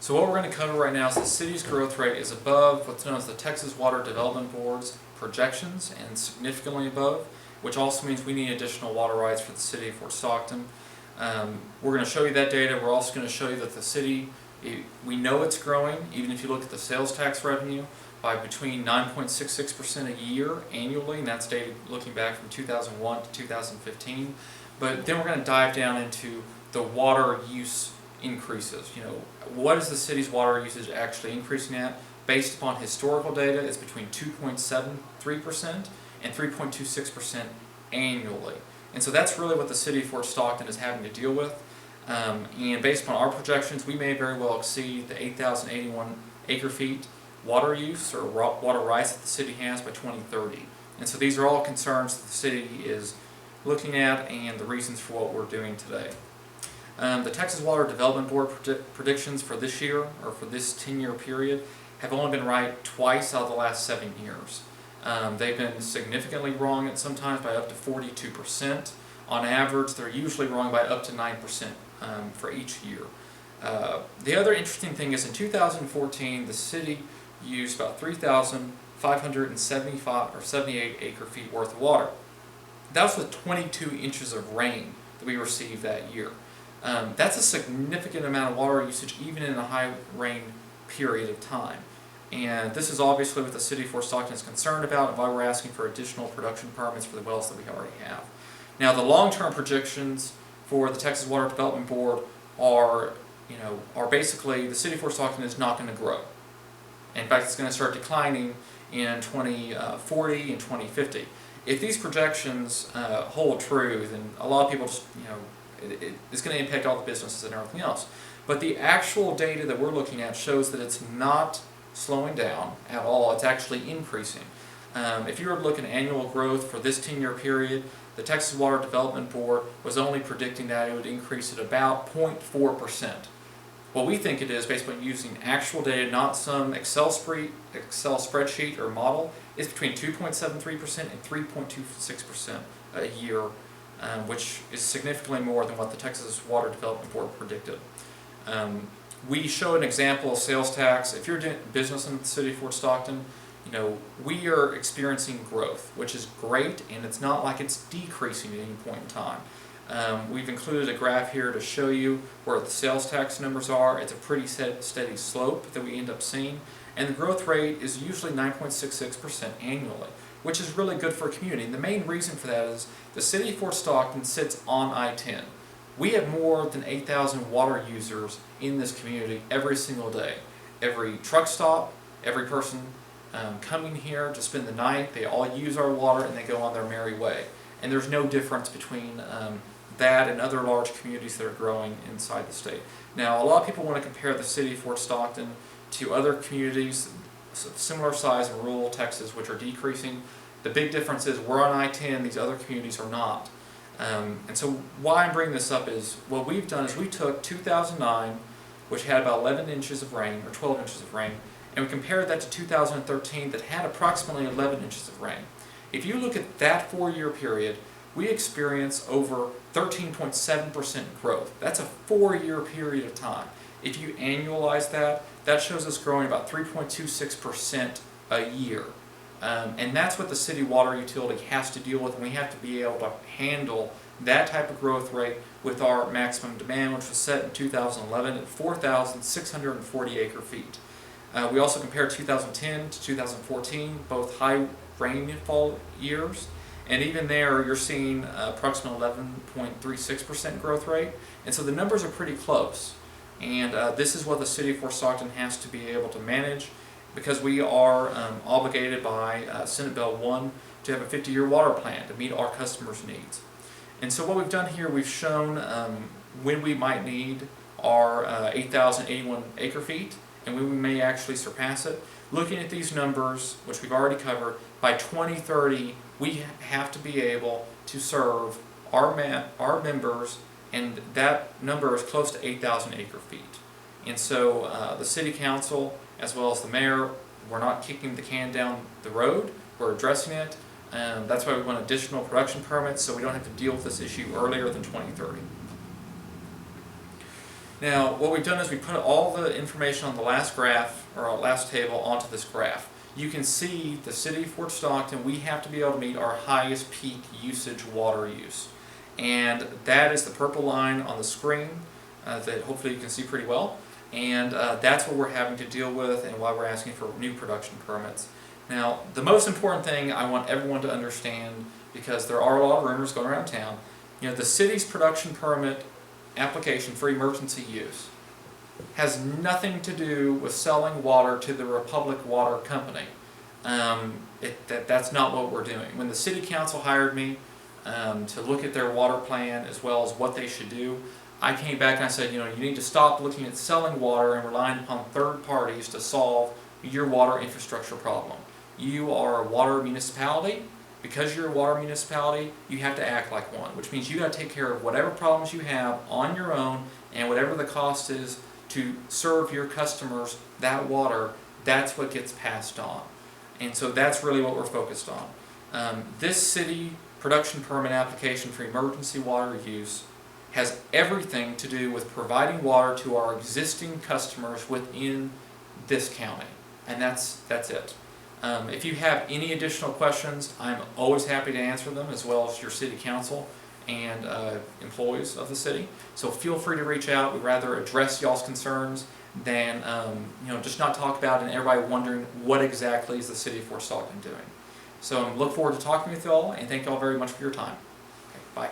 So what we're going to cover right now is the city's growth rate is above what's known as the Texas Water Development Board's projections and significantly above, which also means we need additional water rights for the city of Fort Stockton. We're going to show you that data. We're also going to show you that the city, we know it's growing, even if you look at the sales tax revenue, by between 9.66% a year annually, and that's data looking back from 2001 to 2015. But then we're going to dive down into the water use increases. What is the city's water usage actually increasing at? Based upon historical data, it's between 2.73% and 3.26% annually. And so that's really what the city of Fort Stockton is having to deal with. And based upon our projections, we may very well exceed the 8,081 acre feet water use or water rights that the city has by 2030. And so these are all concerns that the city is looking at and the reasons for what we're doing today. The Texas Water Development Board predictions for this year, or for this 10-year period, have only been right twice out of the last 7 years. They've been significantly wrong at sometimes by up to 42%. On average, they're usually wrong by up to 9% for each year. The other interesting thing is in 2014, the city used about 3,575 or 78 acre feet worth of water. That was with 22 inches of rain that we received that year. That's a significant amount of water usage even in a high rain period of time. And this is obviously what the city of Fort Stockton is concerned about and why we're asking for additional production permits for the wells that we already have. Now the long-term projections for the Texas Water Development Board are basically the city of Fort Stockton is not going to grow. In fact, it's going to start declining in 2040 and 2050. If these projections hold true, then a lot of people just, it's going to impact all the businesses and everything else. But the actual data that we're looking at shows that it's not slowing down at all. It's actually increasing. If you were to look at annual growth for this 10-year period, the Texas Water Development Board was only predicting that it would increase at about 0.4%. What we think it is, based on using actual data, not some Excel spreadsheet or model, is between 2.73% and 3.26% a year, which is significantly more than what the Texas Water Development Board predicted. We show an example of sales tax. If you're doing business in the city of Fort Stockton, we are experiencing growth, which is great, and it's not like it's decreasing at any point in time. We've included a graph here to show you where the sales tax numbers are. It's a pretty steady slope that we end up seeing, and the growth rate is usually 9.66% annually, which is really good for a community. And the main reason for that is the city of Fort Stockton sits on I-10. We have more than 8,000 water users in this community every single day. Every truck stop, every person coming here to spend the night, they all use our water and they go on their merry way. And there's no difference between that and other large communities that are growing inside the state. Now, a lot of people want to compare the city of Fort Stockton to other communities similar size in rural Texas, which are decreasing. The big difference is we're on I-10, these other communities are not. And so why I'm bringing this up is what we've done is we took 2009, which had about 11 inches of rain, or 12 inches of rain, and we compared that to 2013 that had approximately 11 inches of rain. If you look at that 4-year period, we experienced over 13.7% growth. That's a 4-year period of time. If you annualize that, that shows us growing about 3.26% a year. And that's what the city water utility has to deal with, and we have to be able to handle that type of growth rate with our maximum demand, which was set in 2011 at 4,640 acre feet. We also compared 2010 to 2014, both high rainfall years, and even there you're seeing approximately 11.36% growth rate, and so the numbers are pretty close. And this is what the city of Fort Stockton has to be able to manage, because we are obligated by Senate Bill 1 to have a 50-year water plan to meet our customers' needs. And so what we've done here, we've shown when we might need our 8,081 acre feet and when we may actually surpass it. Looking at these numbers, which we've already covered, by 2030 we have to be able to serve our members, and that number is close to 8,000 acre feet. And so the city council, as well as the mayor, we're not kicking the can down the road, we're addressing it. That's why we want additional production permits, so we don't have to deal with this issue earlier than 2030. Now, what we've done is we put all the information on the last graph, or our last table, onto this graph. You can see the city of Fort Stockton, we have to be able to meet our highest peak usage water use. And that is the purple line on the screen that hopefully you can see pretty well. And that's what we're having to deal with and why we're asking for new production permits. Now, the most important thing I want everyone to understand, because there are a lot of rumors going around town, the city's production permit application for emergency use has nothing to do with selling water to the Republic Water Company. That's not what we're doing. When the city council hired me to look at their water plan as well as what they should do, I came back and I said, you need to stop looking at selling water and relying upon third parties to solve your water infrastructure problem. You are a water municipality. Because you're a water municipality, you have to act like one, which means you got to take care of whatever problems you have on your own, and whatever the cost is to serve your customers that water, that's what gets passed on. And so that's really what we're focused on. This city production permit application for emergency water use has everything to do with providing water to our existing customers within this county, and that's it. If you have any additional questions, I'm always happy to answer them, as well as your city council and employees of the city. So feel free to reach out. We'd rather address y'all's concerns than just not talk about it and everybody wondering what exactly is the city of Fort Stockton doing. So look forward to talking with y'all, and thank y'all very much for your time. Okay, bye.